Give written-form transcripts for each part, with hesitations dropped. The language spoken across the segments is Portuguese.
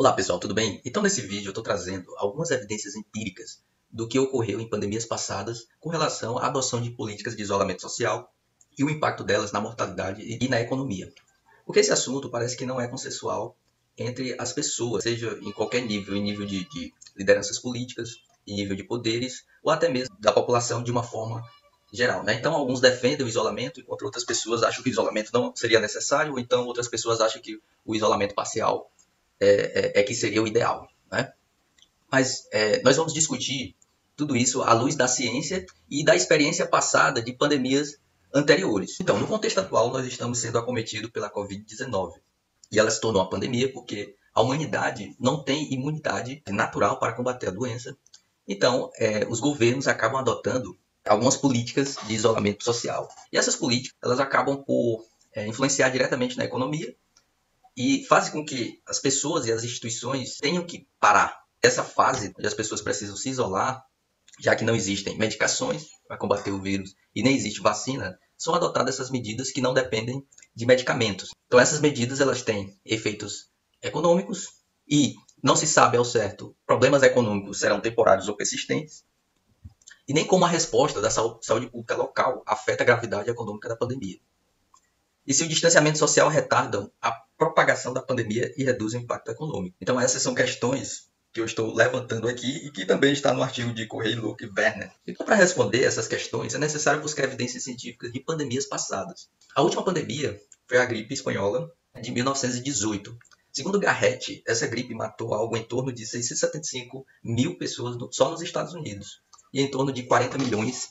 Olá pessoal, tudo bem? Então nesse vídeo eu estou trazendo algumas evidências empíricas do que ocorreu em pandemias passadas com relação à adoção de políticas de isolamento social e o impacto delas na mortalidade e na economia. Porque esse assunto parece que não é consensual entre as pessoas, seja em qualquer nível, em nível de lideranças políticas, em nível de poderes, ou até mesmo da população de uma forma geral, né? Então alguns defendem o isolamento, enquanto outras pessoas acham que o isolamento não seria necessário, ou então outras pessoas acham que o isolamento parcial é que seria o ideal, né? Mas nós vamos discutir tudo isso à luz da ciência e da experiência passada de pandemias anteriores. Então, no contexto atual, nós estamos sendo acometidos pela Covid-19 e ela se tornou uma pandemia porque a humanidade não tem imunidade natural para combater a doença. Então, os governos acabam adotando algumas políticas de isolamento social. E essas políticas elas acabam por influenciar diretamente na economia e faz com que as pessoas e as instituições tenham que parar. Essa fase onde as pessoas precisam se isolar, já que não existem medicações para combater o vírus e nem existe vacina, são adotadas essas medidas que não dependem de medicamentos. Então essas medidas elas têm efeitos econômicos e não se sabe ao certo problemas econômicos serão temporários ou persistentes e nem como a resposta da saúde pública local afeta a gravidade econômica da pandemia. E se o distanciamento social retarda a propagação da pandemia e reduz o impacto econômico. Então essas são questões que eu estou levantando aqui e que também está no artigo de Correia, Luke e Werner. Então, para responder essas questões, é necessário buscar evidências científicas de pandemias passadas. A última pandemia foi a gripe espanhola de 1918. Segundo Garrett, essa gripe matou algo em torno de 675 mil pessoas só nos Estados Unidos e em torno de 40 milhões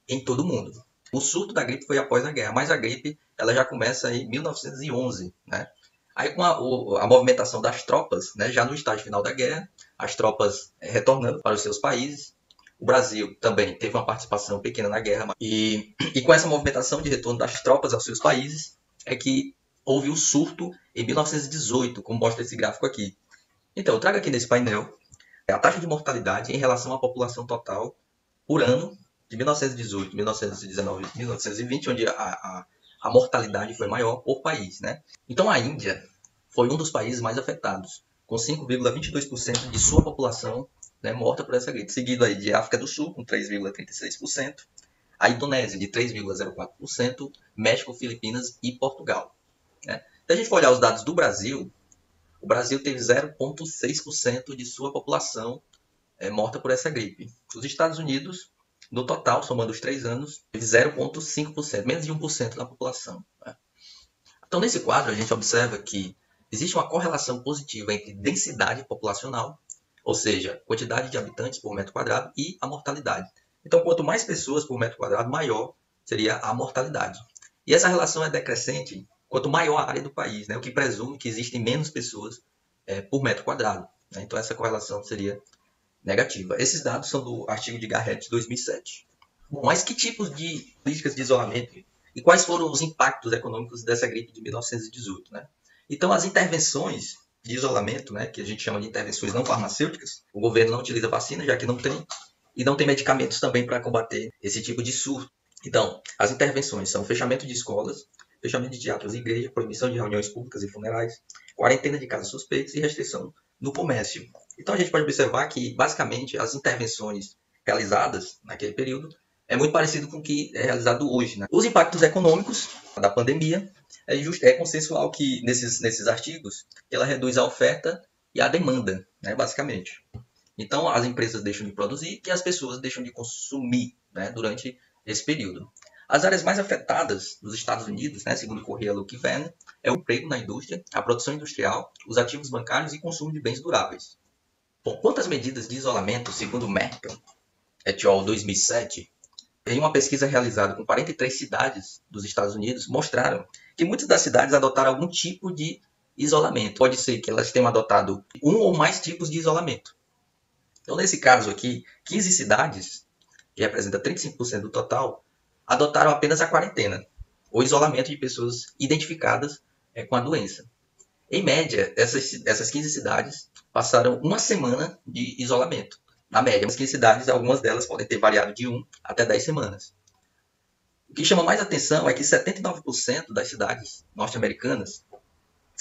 em todo o mundo. O surto da gripe foi após a guerra, mas a gripe ela já começa em 1911, né? Aí com a movimentação das tropas, né, já no estágio final da guerra, as tropas retornando para os seus países. O Brasil também teve uma participação pequena na guerra. E com essa movimentação de retorno das tropas aos seus países, é que houve o surto em 1918, como mostra esse gráfico aqui. Então, eu trago aqui nesse painel a taxa de mortalidade em relação à população total por ano, de 1918, 1919, 1920, onde a mortalidade foi maior por país, né? Então a Índia foi um dos países mais afetados, com 5,22% de sua população, né, morta por essa gripe, seguido aí de África do Sul, com 3,36%, a Indonésia de 3,04%, México, Filipinas e Portugal, né? Se a gente for olhar os dados do Brasil, o Brasil teve 0,6% de sua população morta por essa gripe. Os Estados Unidos, no total, somando os 3 anos, teve 0,5%, menos de 1% da população, né? Então, nesse quadro, a gente observa que existe uma correlação positiva entre densidade populacional, ou seja, quantidade de habitantes por metro quadrado, e a mortalidade. Então, quanto mais pessoas por metro quadrado, maior seria a mortalidade. E essa relação é decrescente quanto maior a área do país, né? O que presume que existem menos pessoas por metro quadrado, né? Então, essa correlação seria negativa. Esses dados são do artigo de Garrett de 2007. Bom, mas que tipos de políticas de isolamento e quais foram os impactos econômicos dessa gripe de 1918, né? Então, as intervenções de isolamento, né, que a gente chama de intervenções não farmacêuticas, o governo não utiliza vacina, já que não tem, e não tem medicamentos também para combater esse tipo de surto. Então, as intervenções são fechamento de escolas, fechamento de teatros e igrejas, proibição de reuniões públicas e funerais, quarentena de casos suspeitos e restrição no comércio. Então a gente pode observar que, basicamente, as intervenções realizadas naquele período é muito parecido com o que é realizado hoje, né? Os impactos econômicos da pandemia é consensual que, nesses artigos, ela reduz a oferta e a demanda, né, basicamente. Então as empresas deixam de produzir e as pessoas deixam de consumir, né, durante esse período. As áreas mais afetadas nos Estados Unidos, né, segundo Correia, Luke e Werner, é o emprego na indústria, a produção industrial, os ativos bancários e consumo de bens duráveis. Bom, quanto às medidas de isolamento, segundo Merkel et al. 2007, em uma pesquisa realizada com 43 cidades dos Estados Unidos, mostraram que muitas das cidades adotaram algum tipo de isolamento. Pode ser que elas tenham adotado um ou mais tipos de isolamento. Então, nesse caso aqui, 15 cidades, que representa 35% do total, adotaram apenas a quarentena, ou isolamento de pessoas identificadas com a doença. Em média, essas 15 cidades passaram uma semana de isolamento. Na média, as 15 cidades, algumas delas podem ter variado de 1 até 10 semanas. O que chama mais atenção é que 79% das cidades norte-americanas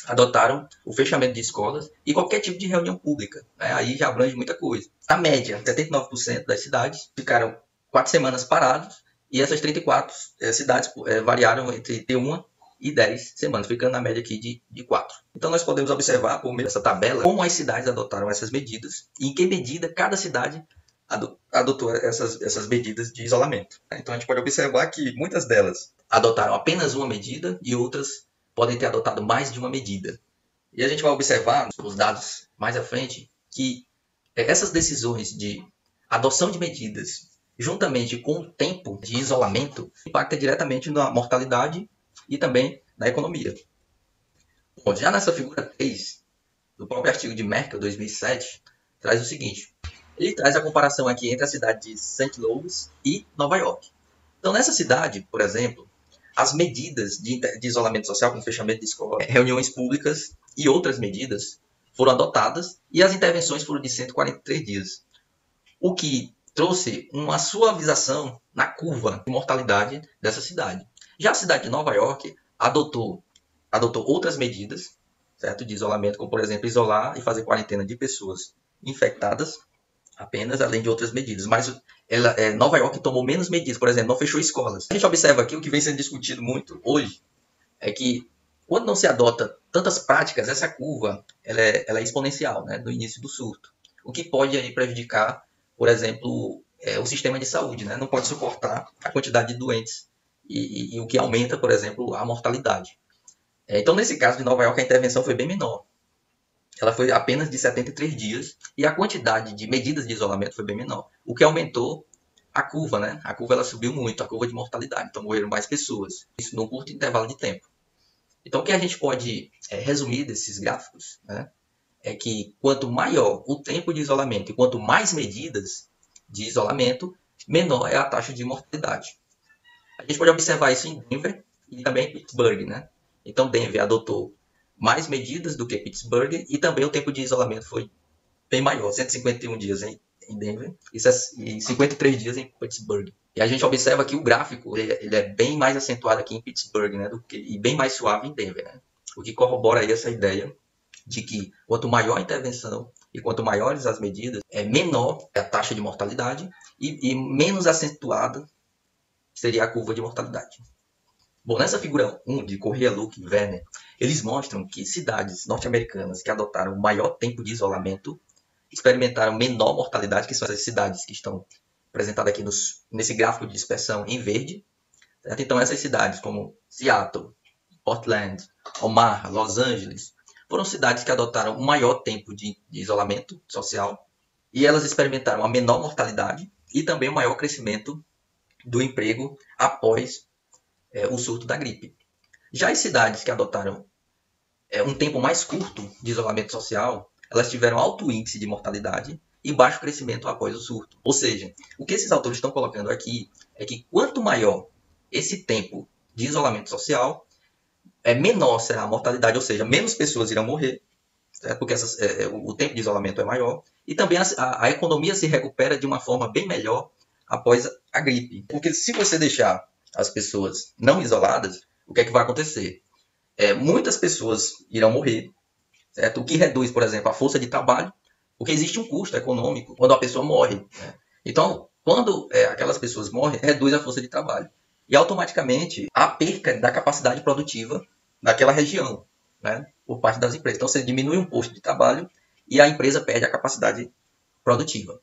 adotaram o fechamento de escolas e qualquer tipo de reunião pública, né? Aí já abrange muita coisa. Na média, 79% das cidades ficaram 4 semanas parados e essas 34 cidades variaram entre uma e 10 semanas, ficando na média aqui de 4. Então nós podemos observar, por meio dessa tabela, como as cidades adotaram essas medidas e em que medida cada cidade adotou essas medidas de isolamento. Então a gente pode observar que muitas delas adotaram apenas uma medida e outras podem ter adotado mais de uma medida. E a gente vai observar nos dados mais à frente que essas decisões de adoção de medidas, juntamente com o tempo de isolamento, impacta diretamente na mortalidade e também na economia. Bom, já nessa figura 3, do próprio artigo de Merkel, 2007, traz o seguinte. Ele traz a comparação aqui entre a cidade de St. Louis e Nova York. Então, nessa cidade, por exemplo, as medidas de isolamento social, como fechamento de escola, reuniões públicas e outras medidas foram adotadas e as intervenções foram de 143 dias, o que trouxe uma suavização na curva de mortalidade dessa cidade. Já a cidade de Nova York adotou outras medidas, certo, de isolamento, como, por exemplo, isolar e fazer quarentena de pessoas infectadas, apenas, além de outras medidas. Mas Nova York tomou menos medidas, por exemplo, não fechou escolas. A gente observa aqui, o que vem sendo discutido muito hoje, é que quando não se adota tantas práticas, essa curva ela é exponencial, né, no início do surto. O que pode aí prejudicar, por exemplo, o sistema de saúde, né? Não pode suportar a quantidade de doentes e o que aumenta, por exemplo, a mortalidade. Então, nesse caso de Nova York, a intervenção foi bem menor. Ela foi apenas de 73 dias e a quantidade de medidas de isolamento foi bem menor, o que aumentou a curva, né? A curva ela subiu muito, a curva de mortalidade, então morreram mais pessoas, isso num curto intervalo de tempo. Então, o que a gente pode resumir desses gráficos, né, é que quanto maior o tempo de isolamento e quanto mais medidas de isolamento, menor é a taxa de mortalidade. A gente pode observar isso em Denver e também em Pittsburgh, né? Então, Denver adotou mais medidas do que Pittsburgh e também o tempo de isolamento foi bem maior, 151 dias em Denver e 53 dias em Pittsburgh. E a gente observa que o gráfico ele é bem mais acentuado aqui em Pittsburgh, né, e bem mais suave em Denver, né? O que corrobora aí essa ideia de que quanto maior a intervenção e quanto maiores as medidas, menor é a taxa de mortalidade e menos acentuada seria a curva de mortalidade. Bom, nessa figura 1 de Correa, Luke e Werner, eles mostram que cidades norte-americanas que adotaram o maior tempo de isolamento experimentaram menor mortalidade, que são as cidades que estão apresentadas aqui nesse gráfico de dispersão em verde. Certo? Então, essas cidades como Seattle, Portland, Omaha, Los Angeles, foram cidades que adotaram o maior tempo de isolamento social e elas experimentaram a menor mortalidade e também o maior crescimento do emprego após o surto da gripe. Já as cidades que adotaram um tempo mais curto de isolamento social, elas tiveram alto índice de mortalidade e baixo crescimento após o surto. Ou seja, o que esses autores estão colocando aqui é que quanto maior esse tempo de isolamento social, menor será a mortalidade, ou seja, menos pessoas irão morrer, certo? Porque o tempo de isolamento é maior, e também a economia se recupera de uma forma bem melhor após a gripe. Porque se você deixar as pessoas não isoladas, o que é que vai acontecer? Muitas pessoas irão morrer, certo? O que reduz, por exemplo, a força de trabalho, porque existe um custo econômico quando a pessoa morre. Né? Então, quando aquelas pessoas morrem, reduz a força de trabalho. E automaticamente a perca da capacidade produtiva daquela região, né? Por parte das empresas. Então, você diminui um posto de trabalho e a empresa perde a capacidade produtiva.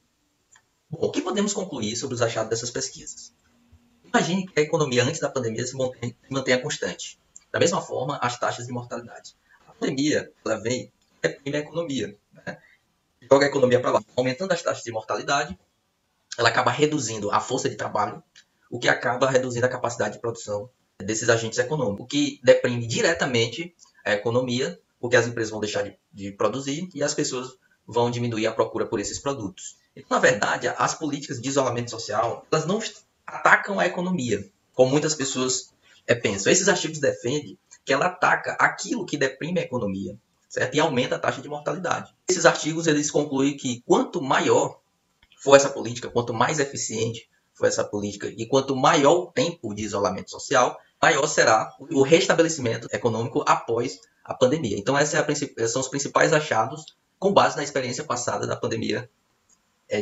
Bom, o que podemos concluir sobre os achados dessas pesquisas? Imagine que a economia antes da pandemia se mantenha constante. Da mesma forma, as taxas de mortalidade. A pandemia ela vem e reprime a economia, né? Joga a economia para lá. Aumentando as taxas de mortalidade, ela acaba reduzindo a força de trabalho, o que acaba reduzindo a capacidade de produção desses agentes econômicos, o que deprime diretamente a economia, porque as empresas vão deixar de produzir e as pessoas vão diminuir a procura por esses produtos. Então, na verdade, as políticas de isolamento social, elas não atacam a economia, como muitas pessoas pensam. Esses artigos defendem que ela ataca aquilo que deprime a economia, certo? E aumenta a taxa de mortalidade. Esses artigos eles concluem que quanto maior for essa política, quanto mais eficiente for essa política e quanto maior o tempo de isolamento social, maior será o restabelecimento econômico após a pandemia. Então, são os principais achados com base na experiência passada da pandemia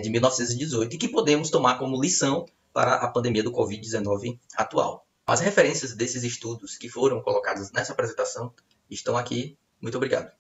de 1918 e que podemos tomar como lição para a pandemia do Covid-19 atual. As referências desses estudos que foram colocados nessa apresentação estão aqui. Muito obrigado.